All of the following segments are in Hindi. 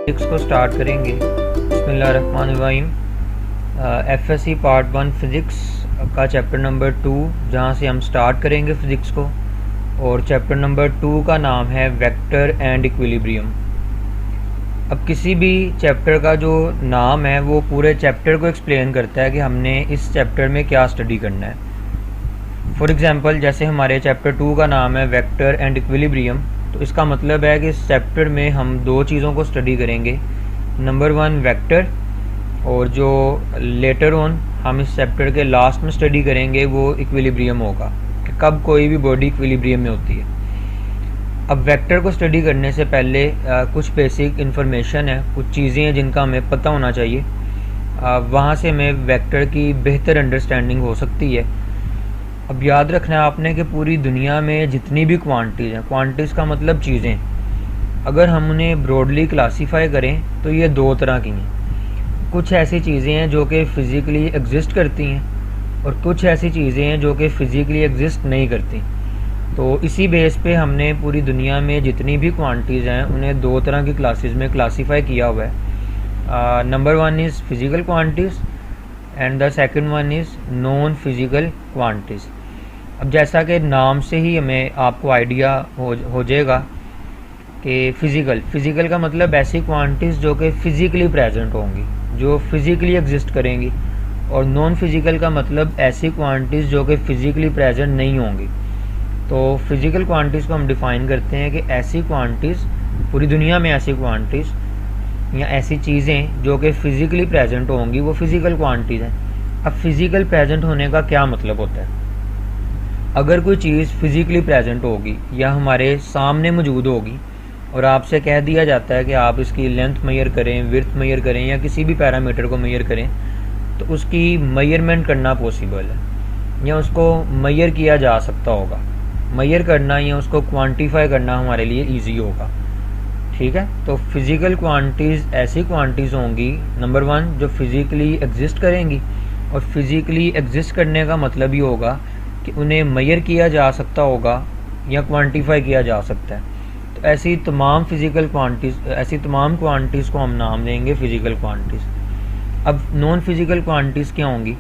फिजिक्स को स्टार्ट करेंगे। बिस्मिल्लाहिर्रहमानिर्रहीम। एफएससी पार्ट 1 फिज़िक्स का चैप्टर नंबर 2 जहाँ से हम स्टार्ट करेंगे फ़िज़िक्स को, और चैप्टर नंबर 2 का नाम है वेक्टर एंड इक्विलिब्रियम। अब किसी भी चैप्टर का जो नाम है वो पूरे चैप्टर को एक्सप्लेन करता है कि हमने इस चैप्टर में क्या स्टडी करना है। फॉर एग्ज़ाम्पल, जैसे हमारे चैप्टर 2 का नाम है वेक्टर एंड इक्विलिब्रियम, तो इसका मतलब है कि इस चैप्टर में हम दो चीज़ों को स्टडी करेंगे। नंबर 1 वेक्टर, और जो लेटर ऑन हम इस चैप्टर के लास्ट में स्टडी करेंगे वो इक्विलिब्रियम होगा, कि कब कोई भी बॉडी इक्विलिब्रियम में होती है। अब वेक्टर को स्टडी करने से पहले कुछ बेसिक इन्फॉर्मेशन है, कुछ चीज़ें हैं जिनका हमें पता होना चाहिए। वहाँ से हमें वेक्टर की बेहतर अंडरस्टैंडिंग हो सकती है। अब याद रखना है आपने कि पूरी दुनिया में जितनी भी क्वांटिटीज़ हैं, क्वांटिटीज़ का मतलब चीज़ें, अगर हम उन्हें ब्रॉडली क्लासीफाई करें तो ये दो तरह की हैं। कुछ ऐसी चीज़ें हैं जो कि फ़िज़िकली एग्जिस्ट करती हैं, और कुछ ऐसी चीज़ें हैं जो कि फ़िज़िकली एग्जिस्ट नहीं करती। तो इसी बेस पे हमने पूरी दुनिया में जितनी भी क्वांटिटीज़ हैं उन्हें दो तरह की क्लासेस में क्लासीफाई किया हुआ है। Number 1 is physical quantities and the second one is non physical quantities. अब जैसा कि नाम से ही हमें आपको आइडिया हो जाएगा कि फ़िज़िकल का मतलब ऐसी क्वांटिटीज़ जो कि फ़िज़िकली प्रेजेंट होंगी, जो फ़िज़िकली एग्जिस्ट करेंगी, और नॉन फिज़िकल का मतलब ऐसी क्वांटिटीज़ जो कि फ़िज़िकली प्रेजेंट नहीं होंगी। तो फ़िज़िकल क्वांटिटीज़ को हम डिफ़ाइन करते हैं कि ऐसी क्वांटिटीज़, पूरी दुनिया में ऐसी क्वांटिटीज़ या ऐसी चीज़ें जो कि फ़िज़िकली प्रेजेंट होंगी वो फ़िज़िकल क्वांटिटीज़ हैं। अब फ़िज़िकल प्रेजेंट होने का क्या मतलब होता है? अगर कोई चीज़ फ़िज़िकली प्रेजेंट होगी या हमारे सामने मौजूद होगी और आपसे कह दिया जाता है कि आप इसकी लेंथ मेजर करें, विड्थ मेजर करें, या किसी भी पैरामीटर को मेजर करें, तो उसकी मेजरमेंट करना पॉसिबल है या उसको मेजर किया जा सकता होगा। मेजर करना या उसको क्वांटिफाई करना हमारे लिए ईजी होगा। ठीक है, तो फिज़िकल क्वांटिटीज़ ऐसी क्वांटिटीज़ होंगी, नंबर 1 जो फ़िज़िकली एग्जिस्ट करेंगी, और फिज़िकली एग्जिस्ट करने का मतलब ये होगा कि उन्हें मेजर किया जा सकता होगा या क्वांटिफाई किया जा सकता है। तो ऐसी तमाम फ़िज़िकल क्वांटिटीज़, ऐसी तमाम क्वांटिटीज़ को हम नाम देंगे फ़िज़िकल क्वांटिटीज़। अब नॉन फिज़िकल क्वांटिटीज़ क्या होंगी?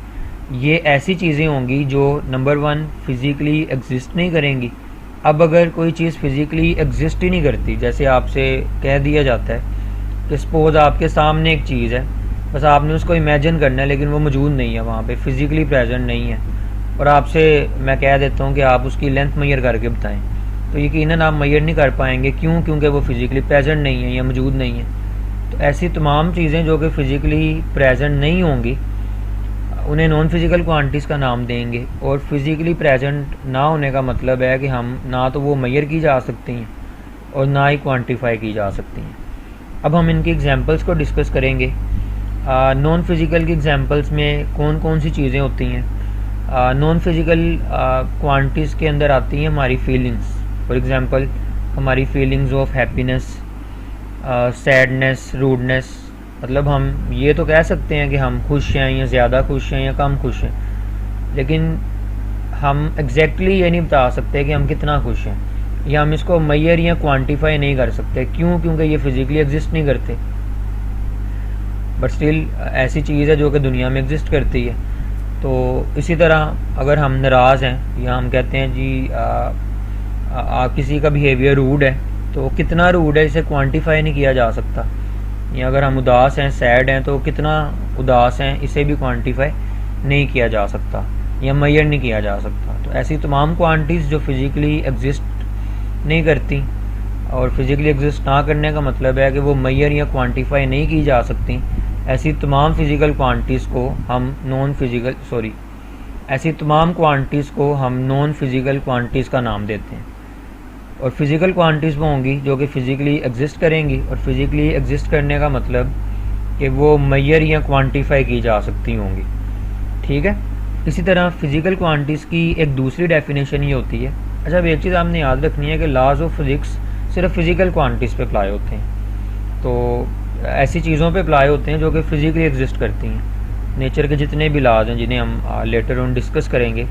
ये ऐसी चीज़ें होंगी जो नंबर 1 फ़िज़िकली एग्जिस्ट नहीं करेंगी। अब अगर कोई चीज़ फ़िज़िकली एग्जिस्ट ही नहीं करती, जैसे आपसे कह दिया जाता है कि सपोज़ आपके सामने एक चीज़ है, बस आपने उसको इमेजिन करना है, लेकिन वो मौजूद नहीं है वहाँ पे, फ़िज़िकली प्रेजेंट नहीं है, और आपसे मैं कह देता हूँ कि आप उसकी लेंथ मेजर करके बताएं, तो यकीनन आप मेजर नहीं कर पाएंगे। क्यों? क्योंकि वो फ़िज़िकली प्रेजेंट नहीं है या मौजूद नहीं है। तो ऐसी तमाम चीज़ें जो कि फ़िज़िकली प्रेजेंट नहीं होंगी उन्हें नॉन फिज़िकल क्वांटिटीज़ का नाम देंगे। और फिज़िकली प्रेजेंट ना होने का मतलब है कि हम ना तो वो मेजर की जा सकती हैं और ना ही क्वांटिफाई की जा सकती हैं। अब हम इनकी एग्जांपल्स को डिस्कस करेंगे। नॉन फिज़िकल की एग्जांपल्स में कौन कौन सी चीज़ें होती हैं? नॉन फिज़िकल क्वांटिटीज़ के अंदर आती हैं हमारी फीलिंग्स। फॉर एग्ज़ाम्पल, हमारी feelings of happiness, sadness, rudeness. मतलब हम ये तो कह सकते हैं कि हम खुश हैं या ज़्यादा खुश हैं या कम खुश हैं, लेकिन हम एग्जैक्टली ये नहीं बता सकते कि हम कितना खुश हैं, या हम इसको मेजर या क्वांटिफाई नहीं कर सकते। क्यों? क्योंकि ये फ़िज़िकली एग्जिस्ट नहीं करते, बट स्टिल ऐसी चीज़ है जो कि दुनिया में एग्जिस्ट करती है। तो इसी तरह अगर हम नाराज़ हैं या हम कहते हैं जी किसी का बिहेवियर रूड है, तो कितना रूड है इसे क्वांटिफाई नहीं किया जा सकता। या अगर हम उदास हैं, सैड हैं, तो कितना उदास हैं इसे भी क्वांटिफाई नहीं किया जा सकता या मेजर नहीं किया जा सकता। तो ऐसी तमाम क्वांटिटीज़ जो फ़िज़िकली एग्जिस्ट नहीं करती, और फिज़िकली एग्जिस्ट ना करने का मतलब है कि वो मेजर या क्वांटिफाई नहीं की जा सकती, ऐसी तमाम फ़िज़िकल क्वांटिटीज़ को हम नॉन फिज़िकल क्वांटिटीज़ का नाम देते हैं। और फिज़िकल क्वांटिटीज़ वो होंगी जो कि फ़िज़िकली एग्जिस्ट करेंगी, और फिज़िकली एग्जिस्ट करने का मतलब कि वो मेजर या क्वांटिफाई की जा सकती होंगी। ठीक है, इसी तरह फ़िज़िकल क्वांटिटीज़ की एक दूसरी डेफिनेशन ये होती है। अच्छा, अब एक चीज़ आपने याद रखनी है कि लॉज ऑफ फिज़िक्स सिर्फ फ़िज़िकल क्वांटिटीज़ पे अप्लाई होते हैं। तो ऐसी चीज़ों पे अप्लाई होते हैं जो कि फ़िज़िकली एग्जिस्ट करती हैं। नेचर के जितने भी लॉज हैं जिन्हें हम लेटर ऑन डिस्कस करेंगे,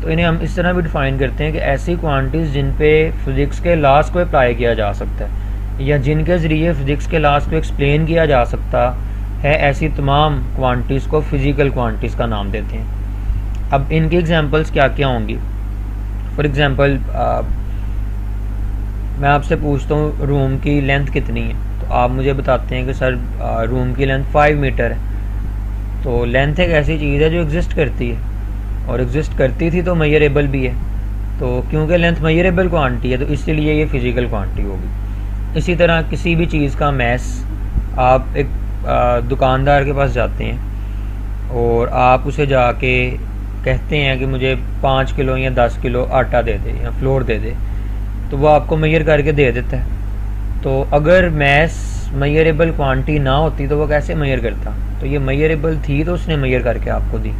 तो इन्हें हम इस तरह भी डिफ़ाइन करते हैं कि ऐसी क्वांटिटीज़ जिन पे फिज़िक्स के लॉज को अप्लाई किया जा सकता है, या जिनके ज़रिए फ़िज़िक्स के लॉज़ को एक्सप्लेन किया जा सकता है, ऐसी तमाम क्वांटिटीज़ को फ़िज़िकल क्वांटिटीज़ का नाम देते हैं। अब इनकी एग्जांपल्स क्या क्या होंगी? फॉर एग्ज़ाम्पल मैं आपसे पूछता हूँ रूम की लेंथ कितनी है, तो आप मुझे बताते हैं कि सर रूम की लेंथ 5 मीटर है। तो लेंथ एक ऐसी चीज़ है जो एग्जिस्ट करती है, और एग्जिस्ट करती थी तो मेजरेबल भी है। तो क्योंकि लेंथ मेजरेबल क्वांटिटी है तो इसलिए ये फ़िज़िकल क्वांटिटी होगी। इसी तरह किसी भी चीज़ का मैस, आप एक दुकानदार के पास जाते हैं और आप उसे जाके कहते हैं कि मुझे 5 किलो या 10 किलो आटा दे दे या फ्लोर दे दे, तो वो आपको मेजर करके दे देता है। तो अगर मैस मेजरेबल क्वांटिटी ना होती तो वो कैसे मेजर करता? तो ये मेजरेबल थी तो उसने मेजर करके आपको दी।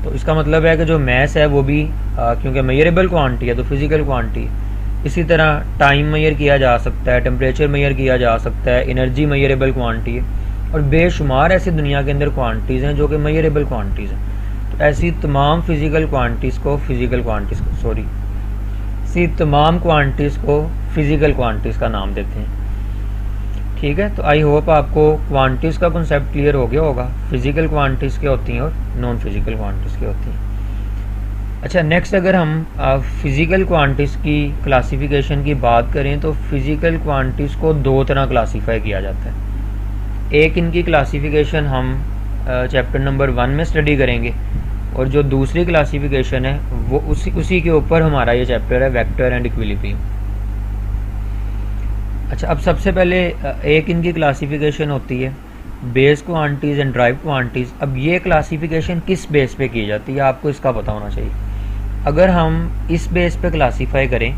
तो इसका मतलब है कि जो मैस है वो भी क्योंकि मेजरेबल क्वांटिटी है तो फिज़िकल क्वांटिटी है। इसी तरह टाइम मेजर किया जा सकता है, टेम्परेचर मेजर किया जा सकता है, एनर्जी मेजरेबल क्वांटिटी है, और बेशुमार ऐसी दुनिया के अंदर क्वांटिटीज़ हैं जो कि मेजरेबल क्वांटिटीज़ हैं। तो ऐसी तमाम फिज़िकल क्वांटिटीज़ को फ़िज़िकल क्वांटिटीज़ का नाम देते हैं। ठीक है, तो आई होप आपको क्वांटिटीज़ का कॉन्सेप्ट क्लियर हो गया होगा। फिज़िकल क्वांटिटीज़ क्या होती हैं और नॉन फिज़िकल क्वांटिटीज़ क्या होती हैं। अच्छा, नेक्स्ट अगर हम फिज़िकल क्वांटिटीज़ की क्लासिफिकेशन की बात करें तो फिज़िकल क्वांटिटीज़ को दो तरह क्लासीफाई किया जाता है। एक इनकी क्लासिफिकेशन हम चैप्टर नंबर 1 में स्टडी करेंगे, और जो दूसरी क्लासिफिकेशन है वो उसी के ऊपर हमारा ये चैप्टर है, वेक्टर एंड इक्विलिब्रियम। अच्छा, अब सबसे पहले एक इनकी क्लासिफिकेशन होती है base quantities and drive quantities. अब ये क्लासिफिकेशन किस बेस पे की जाती है आपको इसका पता होना चाहिए। अगर हम इस बेस पे क्लासीफाई करें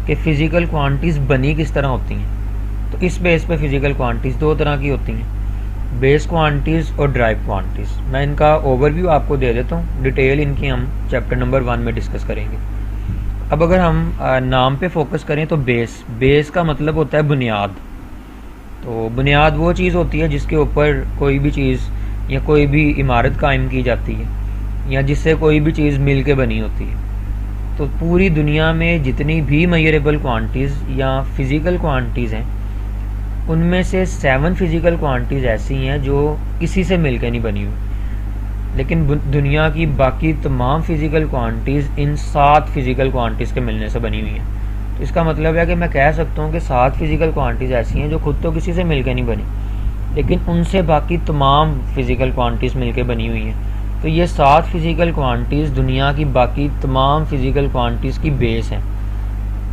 कि फ़िज़िकल क्वांटिटीज़ बनी किस तरह होती हैं, तो इस बेस पे फ़िज़िकल क्वांटिटीज़ दो तरह की होती हैं, बेस क्वांटिटीज़ और ड्राइव क्वांटिटीज़। मैं इनका ओवरव्यू आपको दे देता हूँ, डिटेल इनकी हम चैप्टर नंबर 1 में डिस्कस करेंगे। अब अगर हम नाम पे फोकस करें तो बेस का मतलब होता है बुनियाद। तो बुनियाद वो चीज़ होती है जिसके ऊपर कोई भी चीज़ या कोई भी इमारत कायम की जाती है, या जिससे कोई भी चीज़ मिल के बनी होती है। तो पूरी दुनिया में जितनी भी मेजरेबल क्वांटिटीज़ या फ़िज़िकल क्वांटिटीज़ हैं, उनमें से 7 फिज़िकल क्वांटिटीज़ ऐसी हैं जो किसी से मिलकर नहीं बनी हुई, लेकिन दुनिया की बाकी तमाम फिज़िकल क्वांटिटीज़ इन 7 फिज़िकल क्वांटिटीज़ के मिलने से बनी हुई हैं। तो इसका मतलब है कि मैं कह सकता हूँ कि 7 फिज़िकल क्वांटिटीज़ ऐसी हैं जो खुद तो किसी से मिलकर नहीं बनी, लेकिन उनसे बाकी तमाम फिज़िकल क्वांटिटीज़ मिलकर बनी हुई हैं। तो ये 7 फिज़िकल क्वांटिटीज़ दुनिया की बाकी तमाम फिज़िकल क्वांटिटीज़ की बेस हैं।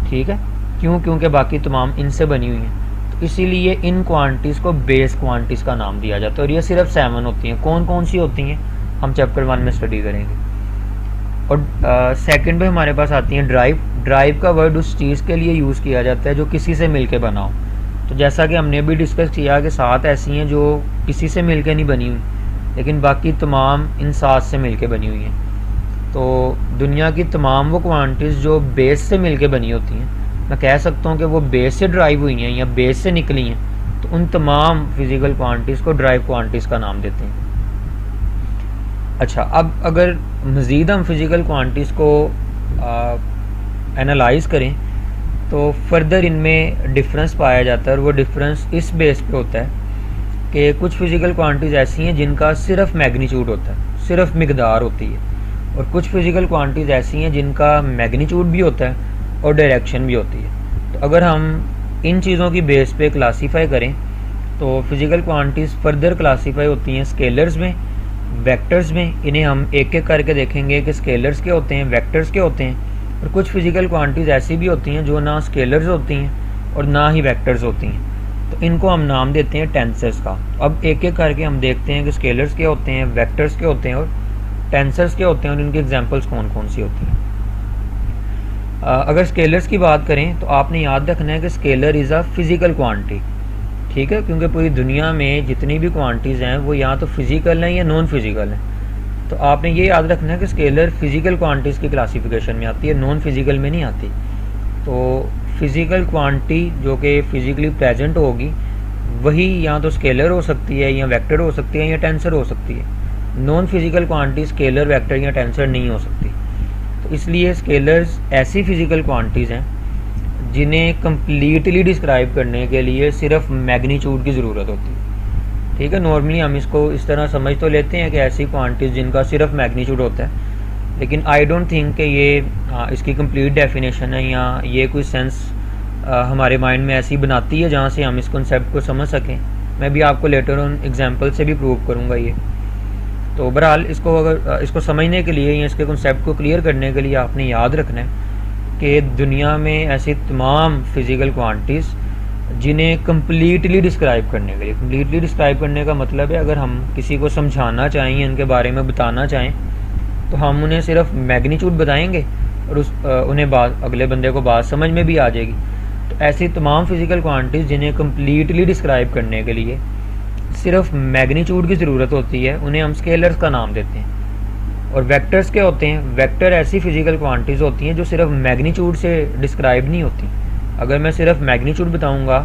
ठीक है, क्योंकि बाकी तमाम इनसे बनी हुई हैं, तो इसीलिए इन क्वांटिटीज़ को बेस क्वांटिटीज़ का नाम दिया जाता है। और ये सिर्फ 7 होती हैं। कौन कौन सी होती हैं हम चैप्टर 1 में स्टडी करेंगे। और सेकंड पे हमारे पास आती हैं ड्राइव का वर्ड उस चीज़ के लिए यूज़ किया जाता है जो किसी से मिलके बना हो। तो जैसा कि हमने भी डिस्कस किया कि 7 ऐसी हैं जो किसी से मिलके नहीं बनी हुई, लेकिन बाकी तमाम इन 7 से मिलके बनी हुई हैं। तो दुनिया की तमाम वो क्वांटिटीज़ जो बेस से मिलके बनी होती हैं, मैं कह सकता हूँ कि वो बेस से ड्राइव हुई हैं या बेस से निकली हैं, तो उन तमाम फिज़िकल क्वांटिटीज़ को ड्राइव क्वांटिटीज़ का नाम देते हैं। अच्छा, अब अगर मज़ीद हम फिज़िकल क्वांटिटीज़ को एनालाइज़ करें तो फर्दर इनमें डिफरेंस पाया जाता है, और वो डिफरेंस इस बेस पे होता है कि कुछ फिज़िकल क्वांटिटीज़ ऐसी हैं जिनका सिर्फ मैग्नीट्यूड होता है, सिर्फ मिकदार होती है, और कुछ फिज़िकल क्वांटिटीज़ ऐसी हैं जिनका मैग्नीट्यूड भी होता है और डायरेक्शन भी होती है। तो अगर हम इन चीज़ों की बेस पे क्लासीफाई करें तो फिज़िकल क्वांटिटीज़ फर्दर क्लासीफाई होती हैं स्केलर्स में, वेक्टर्स में। इन्हें हम एक एक करके देखेंगे कि स्केलर्स क्या होते हैं, वेक्टर्स क्या होते हैं। और कुछ फिज़िकल क्वांटिटीज़ ऐसी भी होती हैं जो ना स्केलर्स होती हैं और ना ही वेक्टर्स होती हैं, तो इनको हम नाम देते हैं टेंसर्स का। अब एक एक करके हम देखते हैं कि स्केलर्स क्या होते हैं, वेक्टर्स क्या होते हैं और टेंसर्स क्या होते हैं, और इनकी एग्जांपल्स कौन कौन सी होती हैं। अगर स्केलर्स की बात करें तो आपने याद रखना है कि scalar is a physical quantity. ठीक है, क्योंकि पूरी दुनिया में जितनी भी क्वांटिटीज़ हैं वो या तो फिज़िकल हैं या नॉन फिज़िकल हैं। तो आपने ये याद रखना है कि स्केलर फिज़िकल क्वांटिटीज़ की क्लासिफिकेशन में आती है, नॉन फिज़िकल में नहीं आती। तो फिज़िकल क्वांटिटी जो कि फ़िज़िकली प्रेजेंट होगी वही या तो स्केलर हो सकती है या वेक्टर हो सकती है या टेंसर हो सकती है। Non physical quantity scalar, vector या टेंसर नहीं हो सकती। तो इसलिए स्केलर्स ऐसी फ़िज़िकल क्वांटिटीज़ हैं जिन्हें कम्प्लीटली डिस्क्राइब करने के लिए सिर्फ मैग्नीट्यूड की ज़रूरत होती है। ठीक है, नॉर्मली हम इसको इस तरह समझ तो लेते हैं कि ऐसी क्वांटिटीज़ जिनका सिर्फ मैग्नीट्यूड होता है, लेकिन आई डोंट थिंक कि ये इसकी कंप्लीट डेफिनेशन है या ये कोई सेंस हमारे माइंड में ऐसी बनाती है जहाँ से हम इस कॉन्सेप्ट को समझ सकें। मैं भी आपको लेटर ऑन एग्जांपल से भी प्रूव करूँगा ये। तो बहरहाल इसको समझने के लिए या इसके कॉन्सेप्ट को क्लियर करने के लिए आपने याद रखना है कि दुनिया में ऐसी तमाम फिज़िकल क्वांटिटीज़ जिन्हें कम्प्लीटली डिस्क्राइब करने के लिए, कम्प्लीटली डिस्क्राइब करने का मतलब है अगर हम किसी को समझाना चाहें, इनके बारे में बताना चाहें, तो हम उन्हें सिर्फ मैग्नीट्यूड बताएंगे और उन्हें अगले बंदे को बात समझ में भी आ जाएगी। तो ऐसी तमाम फिज़िकल क्वांटिटीज़ जिन्हें कम्प्लीटली डिस्क्राइब करने के लिए सिर्फ मैग्नीट्यूड की ज़रूरत होती है, उन्हें हम स्केलर्स का नाम देते हैं। और वेक्टर्स क्या होते हैं? वेक्टर ऐसी फिज़िकल क्वांटिटीज़ होती हैं जो सिर्फ मैग्नीट्यूड से डिस्क्राइब नहीं होती। अगर मैं सिर्फ मैग्नीट्यूड बताऊंगा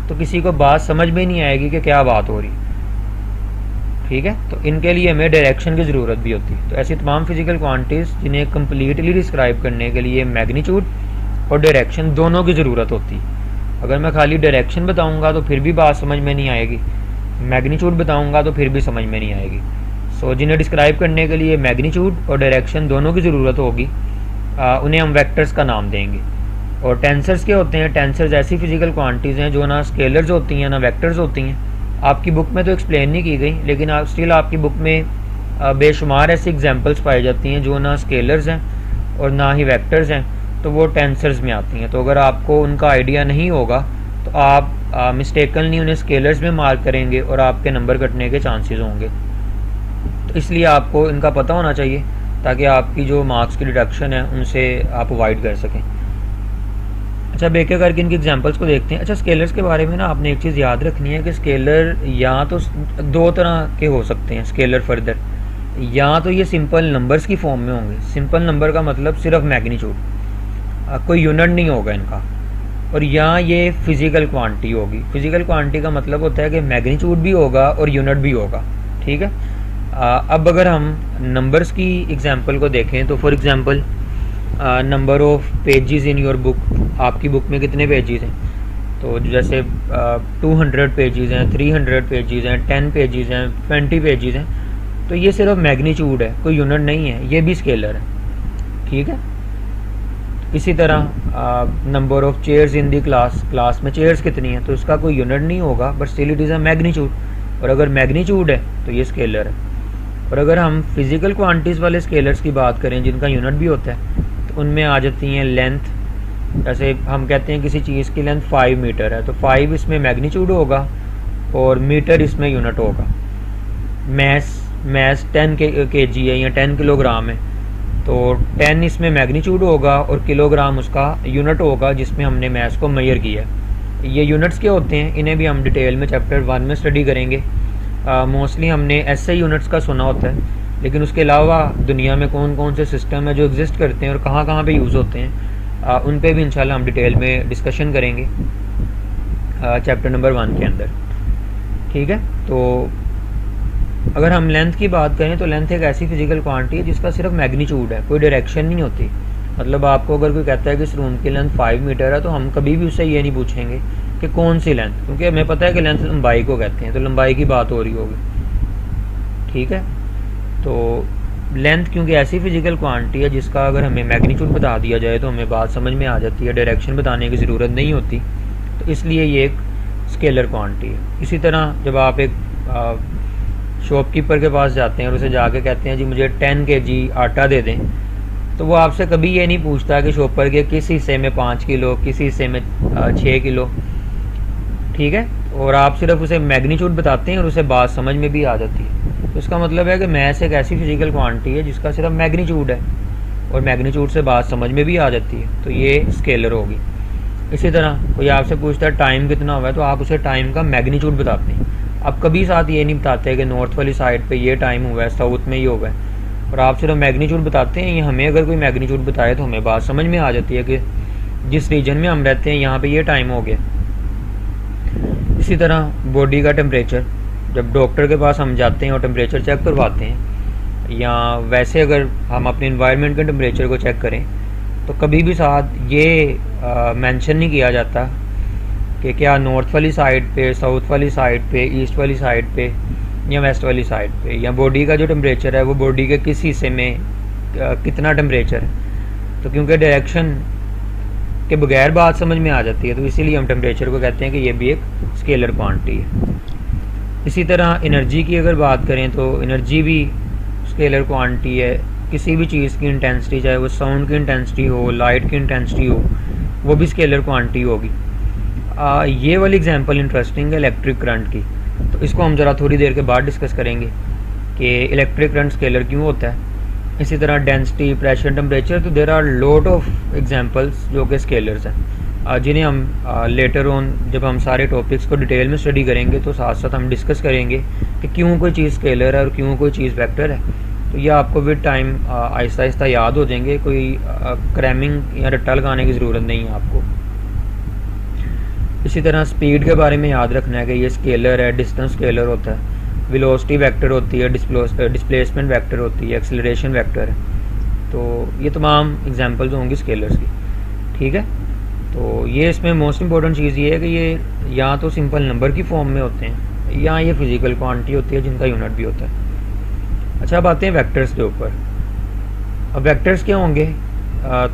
तो किसी को बात समझ में नहीं आएगी कि क्या बात हो रही। ठीक है, तो इनके लिए हमें डायरेक्शन की ज़रूरत भी होती है। तो ऐसी तमाम फिज़िकल क्वांटिटीज़ जिन्हें कम्प्लीटली डिस्क्राइब करने के लिए मैग्नीट्यूड और डायरेक्शन दोनों की ज़रूरत होती है। अगर मैं खाली डायरेक्शन बताऊंगा तो फिर भी बात समझ में नहीं आएगी, मैग्नीट्यूड बताऊंगा तो फिर भी समझ में नहीं आएगी। सो जिन्हें डिस्क्राइब करने के लिए मैग्नीट्यूड और डायरेक्शन दोनों की ज़रूरत होगी, उन्हें हम वेक्टर्स का नाम देंगे। और टेंसर्स क्या होते हैं? टेंसर्स ऐसी फिज़िकल क्वांटिटीज़ हैं जो ना स्केलर्स होती हैं ना वेक्टर्स होती हैं। आपकी बुक में तो एक्सप्लेन नहीं की गई, लेकिन स्टिल आपकी बुक में बेशुमार ऐसी एग्जांपल्स पाई जाती हैं जो ना स्केलर्स हैं और ना ही वेक्टर्स हैं, तो वो टेंसर्स में आती हैं। तो अगर आपको उनका आइडिया नहीं होगा तो आप मिस्टेकनली उन्हें स्केलर्स में मार्क करेंगे और आपके नंबर कटने के चांसेस होंगे। तो इसलिए आपको इनका पता होना चाहिए ताकि आपकी जो मार्क्स की डिडक्शन है उनसे आप अवॉइड कर सकें। अच्छा, अब एक एक करके इनकी एग्जांपल्स को देखते हैं। अच्छा, स्केलर्स के बारे में ना आपने एक चीज़ याद रखनी है कि स्केलर या तो दो तरह के हो सकते हैं स्केलर फर्दर, या तो ये सिंपल नंबर्स की फॉर्म में होंगे। सिंपल नंबर का मतलब सिर्फ मैग्नीट्यूड, कोई यूनिट नहीं होगा इनका, और या ये फिज़िकल क्वांटिटी होगी। फिज़िकल क्वांटिटी का मतलब होता है कि मैग्नीट्यूड भी होगा और यूनिट भी होगा। ठीक है, अब अगर हम नंबर्स की एग्जांपल को देखें तो for example number of pages in your book, आपकी बुक में कितने पेजेस हैं? तो जैसे 200 पेजेस हैं, 300 पेजेस हैं, 10 पेजेस हैं, 20 पेजेस हैं, तो ये सिर्फ मैग्नीट्यूड है, कोई यूनिट नहीं है, ये भी स्केलर है। ठीक है, इसी तरह number of chairs in the class में चेयर्स कितनी हैं, तो इसका कोई यूनिट नहीं होगा, but still it is a magnitude, और अगर मैग्नीट्यूड है तो ये स्केलर है। और अगर हम फिज़िकल क्वांटिटीज़ वाले स्केलर्स की बात करें जिनका यूनिट भी होता है, तो उनमें आ जाती हैं लेंथ। जैसे हम कहते हैं किसी चीज़ की लेंथ 5 मीटर है, तो 5 इसमें मैग्नीट्यूड होगा और मीटर इसमें यूनिट होगा। मैस 10 kg है या 10 किलोग्राम है, तो 10 इसमें मैग्नीट्यूड होगा और किलोग्राम उसका यूनिट होगा जिसमें हमने मैस को मेजर किया। ये यूनिट्स क्या होते हैं, इन्हें भी हम डिटेल में चैप्टर 1 में स्टडी करेंगे। मोस्टली हमने ऐसे यूनिट्स का सुना होता है, लेकिन उसके अलावा दुनिया में कौन कौन से सिस्टम है जो एग्जिस्ट करते हैं और कहाँ कहाँ पे यूज़ होते हैं, उन पे भी इंशाल्लाह हम डिटेल में डिस्कशन करेंगे चैप्टर नंबर 1 के अंदर। ठीक है, तो अगर हम लेंथ की बात करें तो लेंथ एक ऐसी फिज़िकल क्वांटिटी है जिसका सिर्फ मैग्नीट्यूड है, कोई डायरेक्शन नहीं होती। मतलब आपको अगर कोई कहता है कि इस रूम की लेंथ 5 मीटर है, तो हम कभी भी उससे ये नहीं पूछेंगे कि कौन सी लेंथ, क्योंकि हमें पता है कि लेंथ लंबाई को कहते हैं, तो लंबाई की बात हो रही होगी। ठीक है, तो लेंथ क्योंकि ऐसी फिज़िकल क्वांटिटी है जिसका अगर हमें मैग्नीट्यूड बता दिया जाए तो हमें बात समझ में आ जाती है, डायरेक्शन बताने की ज़रूरत नहीं होती, तो इसलिए ये एक स्केलर क्वांटिटी है। इसी तरह जब आप एक शॉपकीपर के पास जाते हैं और उसे जाके कहते हैं जी मुझे 10 kg आटा दे दें, तो वो आपसे कभी ये नहीं पूछता कि शॉपर के किस हिस्से में 5 किलो, किस हिस्से में 6 किलो। ठीक है, और आप सिर्फ उसे मैग्नीट्यूड बताते हैं और उसे बात समझ में भी आ जाती है। तो इसका मतलब है कि मैथ एक ऐसी फिज़िकल क्वांटिटी है जिसका सिर्फ मैग्नीट्यूड है और मैग्नीट्यूड से बात समझ में भी आ जाती है, तो ये स्केलर होगी। इसी तरह कोई आपसे पूछता है टाइम कितना हुआ है, तो आप उसे टाइम का मैग्नीट्यूड बताते हैं। आप कभी साथ ये नहीं बताते कि नॉर्थ वाली साइड पे ये टाइम हुआ है, साउथ में ये हुआ है, और आप सिर्फ मैग्नीट्यूड बताते हैं। हमें अगर कोई मैग्नीट्यूड बताए तो हमें बात समझ में आ जाती है कि जिस रीजन में हम रहते हैं यहाँ पे ये टाइम हो गया। इसी तरह बॉडी का टेम्परेचर, जब डॉक्टर के पास हम जाते हैं और टेम्परेचर चेक करवाते हैं, या वैसे अगर हम अपने इन्वायरमेंट के टेम्परेचर को चेक करें तो कभी भी साथ ये मेंशन नहीं किया जाता कि क्या नॉर्थ वाली साइड पे, साउथ वाली साइड पे, ईस्ट वाली साइड पे या वेस्ट वाली साइड पे, या बॉडी का जो टेम्परेचर है वो बॉडी के किस हिस्से में कितना टेम्परेचर है। तो क्योंकि डायरेक्शन के बगैर बात समझ में आ जाती है, तो इसीलिए हम टेम्परेचर को कहते हैं कि ये भी एक स्केलर क्वांटिटी है। इसी तरह एनर्जी की अगर बात करें तो एनर्जी भी स्केलर क्वांटिटी है। किसी भी चीज़ की इंटेंसिटी, चाहे वो साउंड की इंटेंसिटी हो, लाइट की इंटेंसिटी हो, वो भी स्केलर क्वांटिटी होगी। ये वाली एग्जांपल इंटरेस्टिंग है इलेक्ट्रिक करंट की, तो इसको हम ज़रा थोड़ी देर के बाद डिस्कस करेंगे कि इलेक्ट्रिक करंट स्केलर क्यों होता है। इसी तरह डेंसिटी, प्रेशर, टेम्परेचर, तो there are lot of examples जो कि स्केलर्स हैं, जिन्हें हम लेटर ऑन जब हम सारे टॉपिक्स को डिटेल में स्टडी करेंगे तो साथ साथ हम डिस्कस करेंगे कि क्यों कोई चीज़ स्केलर है और क्यों कोई चीज़ वेक्टर है। तो ये आपको विद टाइम आहिस्ता आहिस्ता याद हो जाएंगे, कोई क्रैमिंग या रट्टा लगाने की ज़रूरत नहीं है आपको। इसी तरह स्पीड के बारे में याद रखना है कि ये स्केलर है, डिस्टेंस स्केलर होता है, वेलोसिटी वेक्टर होती है, डिस्प्लेसमेंट वेक्टर होती है, एक्सेलरेशन वेक्टर है। तो ये तमाम एग्जांपल्स होंगी स्केलर्स की, ठीक है। तो ये इसमें मोस्ट इंपॉर्टेंट चीज़ ये है कि ये या तो सिंपल नंबर की फॉर्म में होते हैं या ये फिजिकल क्वांटिटी होती है जिनका यूनिट भी होता है। अच्छा, अब आते हैं वेक्टर्स के ऊपर। अब वेक्टर्स क्या होंगे,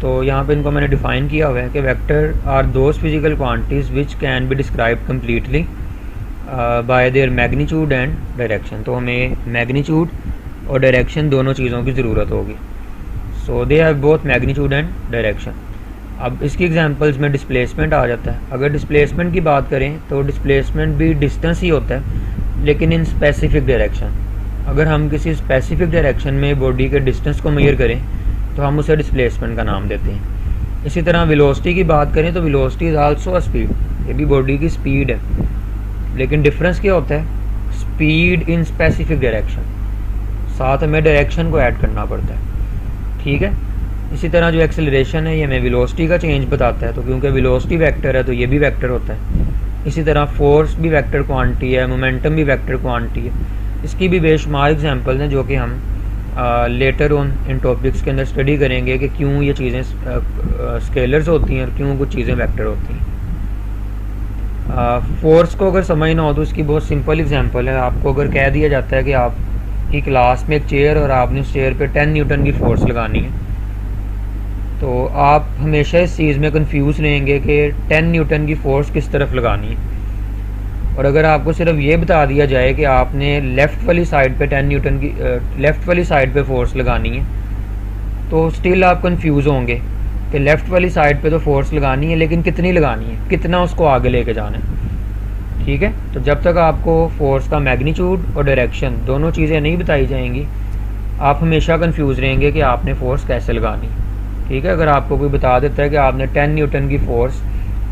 तो यहाँ पे इनको मैंने डिफ़ाइन किया हुआ है कि vector are those physical quantities which can be describe completely by their magnitude and direction. तो हमें मैग्नीट्यूड और डायरेक्शन दोनों चीज़ों की ज़रूरत होगी। So they have both magnitude and direction. अब इसकी एग्जांपल्स में डिस्प्लेसमेंट आ जाता है। अगर डिस्प्लेसमेंट की बात करें तो डिस्प्लेसमेंट भी डिस्टेंस ही होता है, लेकिन इन स्पेसिफिक डायरेक्शन। अगर हम किसी स्पेसिफिक डायरेक्शन में बॉडी के डिस्टेंस को मेजर करें तो हम उसे डिस्प्लेसमेंट का नाम देते हैं। इसी तरह वेलोसिटी की बात करें तो velocity is also a speed, ये भी बॉडी की स्पीड है, लेकिन डिफरेंस क्या होता है, स्पीड इन स्पेसिफिक डायरेक्शन, साथ हमें डायरेक्शन को ऐड करना पड़ता है, ठीक है। इसी तरह जो एक्सेलरेशन है ये हमें वेलोसिटी का चेंज बताता है, तो क्योंकि वेलोसिटी वेक्टर है तो ये भी वेक्टर होता है। इसी तरह फोर्स भी वेक्टर क्वांटिटी है, मोमेंटम भी वेक्टर क्वांटिटी है। इसकी भी बेशुमार एग्जांपल हैं जो कि हम लेटर ऑन इन टॉपिक्स के अंदर स्टडी करेंगे कि क्यों ये चीज़ें स्केलर्स होती हैं और क्यों कुछ चीज़ें वेक्टर होती हैं। फोर्स को अगर समझना हो तो इसकी बहुत सिंपल एग्जांपल है। आपको अगर कह दिया जाता है कि आप की क्लास में एक चेयर और आपने उस चेयर पे 10 न्यूटन की फोर्स लगानी है, तो आप हमेशा इस चीज़ में कंफ्यूज रहेंगे कि 10 न्यूटन की फ़ोर्स किस तरफ लगानी है। और अगर आपको सिर्फ ये बता दिया जाए कि आपने लेफ़्ट वाली साइड पे 10 न्यूटन की लेफ़्ट वाली साइड पे फोर्स लगानी है, तो स्टिल आप कंफ्यूज होंगे कि लेफ़्ट वाली साइड पे तो फोर्स लगानी है, लेकिन कितनी लगानी है, कितना उसको आगे लेके जाना है, ठीक है। तो जब तक आपको फोर्स का मैग्नीट्यूड और डायरेक्शन दोनों चीज़ें नहीं बताई जाएंगी, आप हमेशा कंफ्यूज रहेंगे कि आपने फोर्स कैसे लगानी है, ठीक है। अगर आपको कोई बता देता है कि आपने 10 न्यूटन की फोर्स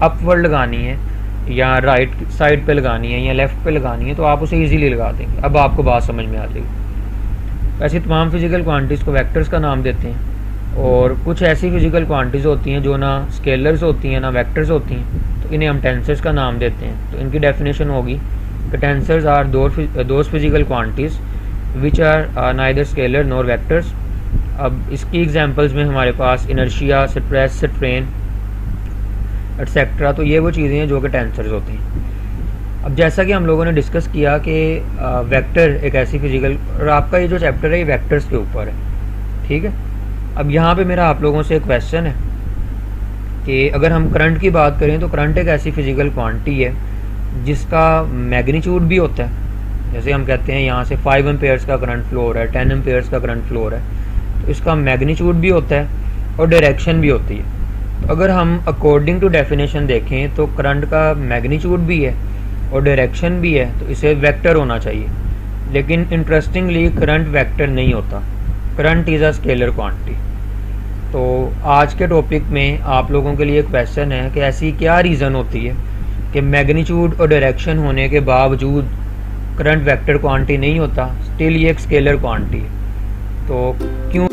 अपवर्ड लगानी है या राइट साइड पे लगानी है या लेफ़्ट पे लगानी है, तो आप उसे इजीली लगा देंगे। अब आपको बात समझ में आ जाएगी। ऐसी तमाम फिजिकल क्वांटिटीज़ को वेक्टर्स का नाम देते हैं, और कुछ ऐसी फिजिकल क्वांटिटीज़ होती हैं जो ना स्केलर्स होती हैं ना वेक्टर्स होती हैं, तो इन्हें हम टेंसर्स का नाम देते हैं। तो इनकी डेफिनेशन होगी कि tensors are those physical quantities which are neither scalar nor vectors. अब इसकी एग्जांपल्स में हमारे पास इनर्शिया, स्ट्रेस, स्ट्रेन एटसेट्रा, तो ये वो चीज़ें हैं जो कि टेंसर्स होते हैं। अब जैसा कि हम लोगों ने डिस्कस किया कि वेक्टर एक ऐसी फिजिकल, और आपका ये जो चैप्टर है ये वेक्टर्स के ऊपर है, ठीक है। अब यहाँ पे मेरा आप लोगों से एक क्वेश्चन है कि अगर हम करंट की बात करें तो करंट एक ऐसी फिजिकल क्वांटिटी है जिसका मैग्नीट्यूड भी होता है। जैसे हम कहते हैं यहाँ से 5 एम्पेयर्स का करंट फ्लो हो रहा है, 10 एम्पेयर्स का करंट फ्लो हो रहा है, तो इसका मैग्नीट्यूड भी होता है और डायरेक्शन भी होती है। तो अगर हम अकॉर्डिंग टू डेफिनेशन देखें तो करंट का मैग्नीट्यूड भी है और डायरेक्शन भी है, तो इसे वेक्टर होना चाहिए। लेकिन इंटरेस्टिंगली करंट वेक्टर नहीं होता, current is a scalar quantity. तो आज के टॉपिक में आप लोगों के लिए क्वेश्चन है कि ऐसी क्या रीज़न होती है कि मैग्नीट्यूड और डायरेक्शन होने के बावजूद करंट वेक्टर क्वांटिटी नहीं होता, स्टिल ये एक स्केलर क्वांटिटी है। तो क्यों